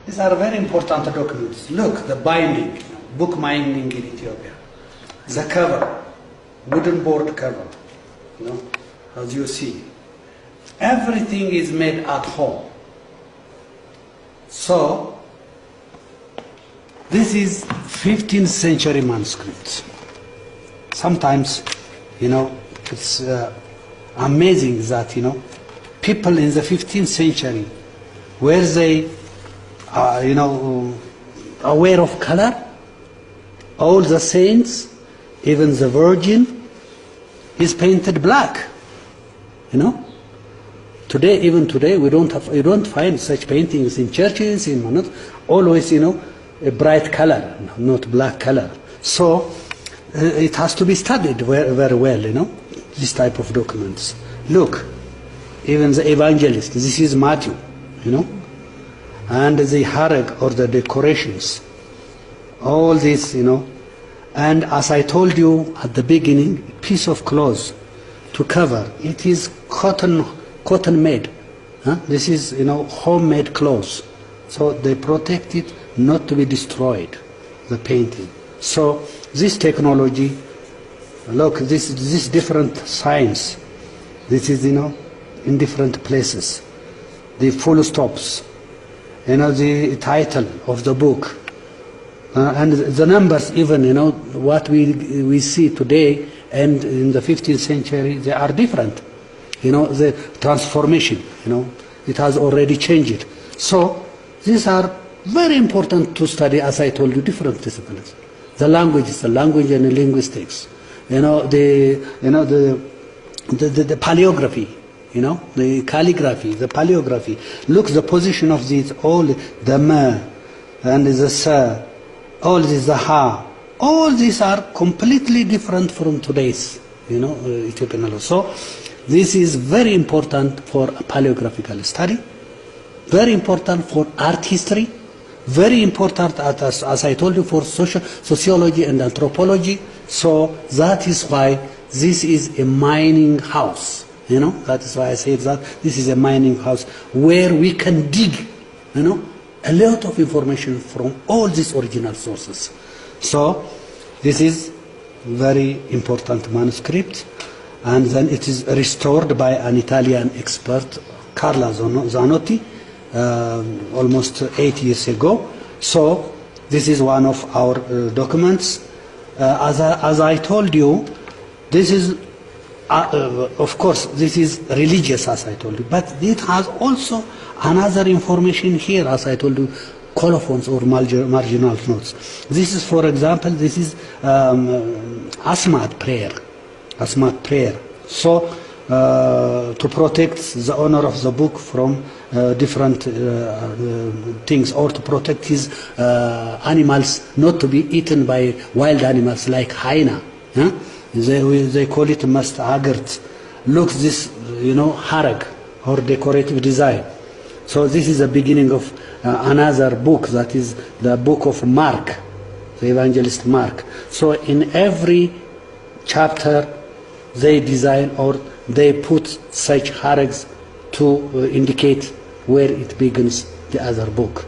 These are very important documents. Look, the binding, book binding in Ethiopia. The cover, wooden board cover, as you see. Everything is made at home. So, this is 15th century manuscripts. Sometimes, it's amazing that, people in the 15th century, were they, aware of color? All the saints, even the Virgin, is painted black. Today, even today, you don't find such paintings in churches, always, a bright color, not black color. So, it has to be studied very, very well, this type of documents. Look, even the evangelist, this is Matthew, and the harag or the decorations, all this, and as I told you at the beginning, piece of cloth to cover, it is cotton made. This is, homemade clothes. So they protect it not to be destroyed, the painting. So this technology, look, this different science, this is, in different places. The full stops, the title of the book, and the numbers even, what we see today and in the 15th century, they are different. The transformation, it has already changed. So these are very important to study, as I told you, different disciplines. The language and linguistics, the paleography, the calligraphy, the paleography. Look, the position of these, all the ma and the sa, all this, the ha, all these are completely different from today's, Ethiopian law. So this is very important for paleographical study, very important for art history, very important, as I told you, for sociology and anthropology. So that is why this is a mining house. That is why I say that this is a mining house where we can dig, a lot of information from all these original sources. So this is very important manuscript, and then it is restored by an Italian expert, Carla Zanotti, almost 8 years ago. So this is one of our documents. As I told you, this is, of course, this is religious, as I told you, but it has also another information here, as I told you, colophons or marginal notes. This is, for example, this is Asmat prayer. So, to protect the owner of the book from different things, or to protect his animals not to be eaten by wild animals like hyena. They call it mastagert. Look, this, harag or decorative design. So this is the beginning of another book, that is the book of Mark, the evangelist Mark. So in every chapter they design or they put such harags to indicate where it begins the other book.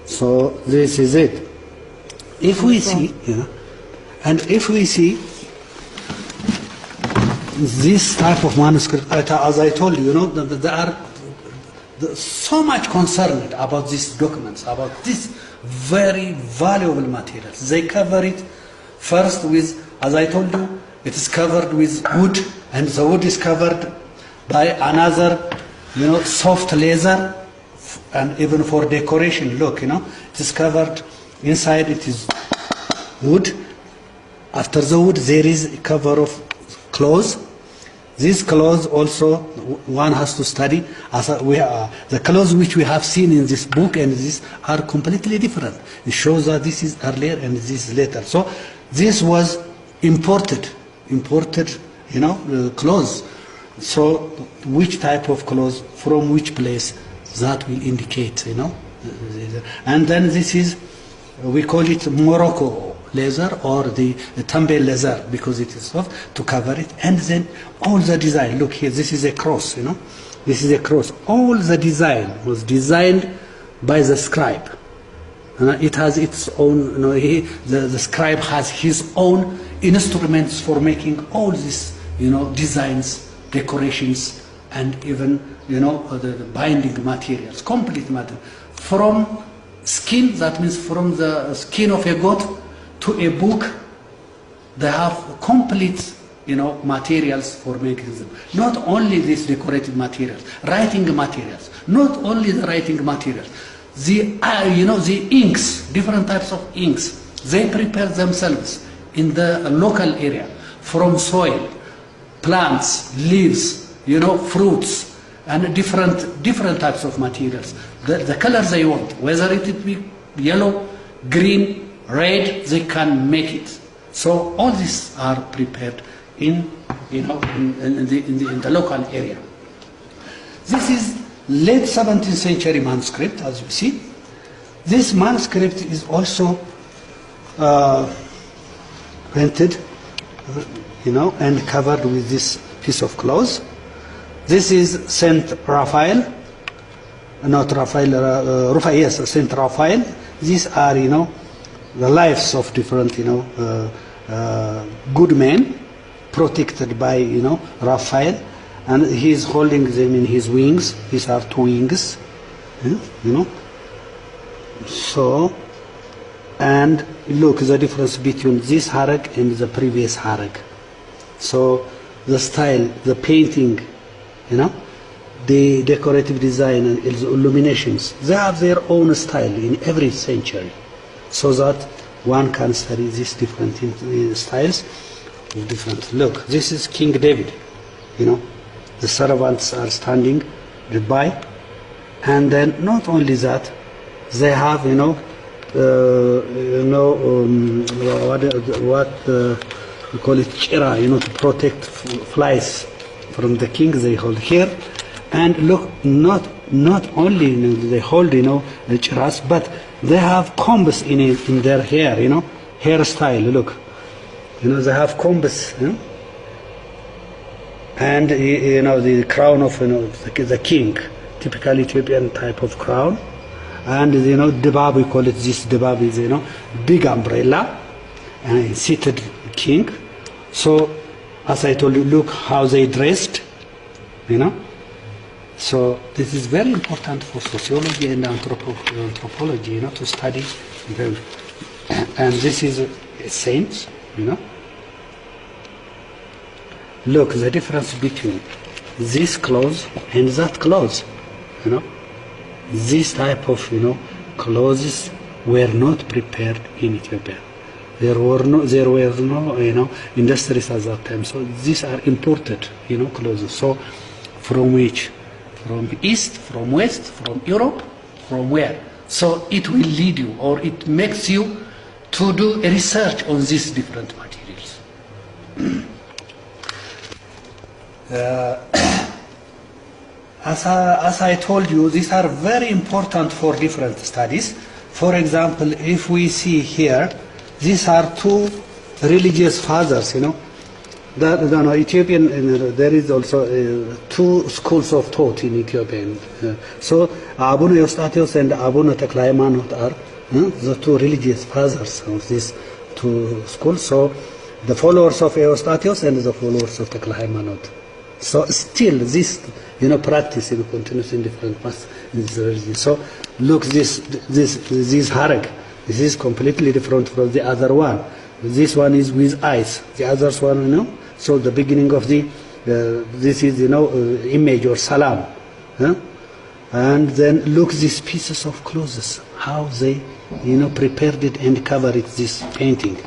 So this is it. If we see, and if we see this type of manuscript, as I told you, there are so much concerned about these documents, about this very valuable materials. They cover it first with, as I told you, it is covered with wood, and the wood is covered by another, soft leather, and even for decoration, look, it is covered, inside it is wood. After the wood there is a cover of cloth. These clothes also one has to study. The clothes which we have seen in this book and this are completely different. It shows that this is earlier and this is later. So this was imported, clothes. So which type of clothes from which place, that will indicate, And then this is, we call it Morocco leather or the Tambe leather, because it is soft, to cover it. And then all the design, look here, this is a cross, this is a cross. All the design was designed by the scribe. It has its own, the scribe has his own instruments for making all these, designs, decorations, and even, the binding materials, complete material. From skin, that means from the skin of a goat to a book, they have complete, materials for making them. Not only these decorative materials, writing materials, not only the writing materials. The, the inks, different types of inks, they prepare themselves in the local area from soil, plants, leaves, fruits, and different types of materials. The colors they want, whether it be yellow, green, red, they can make it. So all these are prepared in the local area. This is late 17th century manuscript, as you see. This manuscript is also printed, and covered with this piece of cloth. This is Saint Raphael, not Raphael, Raphael, yes, Saint Raphael. These are, the lives of different, good men, protected by, Raphael. And he is holding them in his wings. These are two wings, So, and look the difference between this harag and the previous harag. So, the style, the painting, the decorative design and the illuminations, they have their own style in every century, so that one can study these different styles. Different. Look, this is King David, The servants are standing by, and then not only that, they have what we call it chira, to protect flies from the king. They hold here, and look, not only they hold the chiras, but they have combs in their hair, hairstyle. Look, they have combs. And the crown of the king, typical Ethiopian type of crown, and debab, we call it, this debab is big umbrella, and a seated king. So as I told you, look how they dressed, So this is very important for sociology and anthropology, to study. And this is a saint, Look, the difference between this clothes and that clothes, This type of, clothes were not prepared in Ethiopia. There were no, industries at that time. So these are imported, clothes. So from which? From East, from West, from Europe, from where? So it will lead you, or it makes you to do a research on these different materials. As I told you, these are very important for different studies. For example, if we see here, these are two religious fathers, Ethiopian, there is also two schools of thought in Ethiopia. So Abuna Eustathios and Abuna Tekle Haymanot are the two religious fathers of these two schools. So the followers of Eustathios and the followers of Tekle Haymanot. So still this practice continues in different parts in this religion. So look, this harag, this is completely different from the other one. This one is with eyes. The other one, So the beginning of the this is image or salam, and then look these pieces of clothes, how they prepared it and covered it, this painting.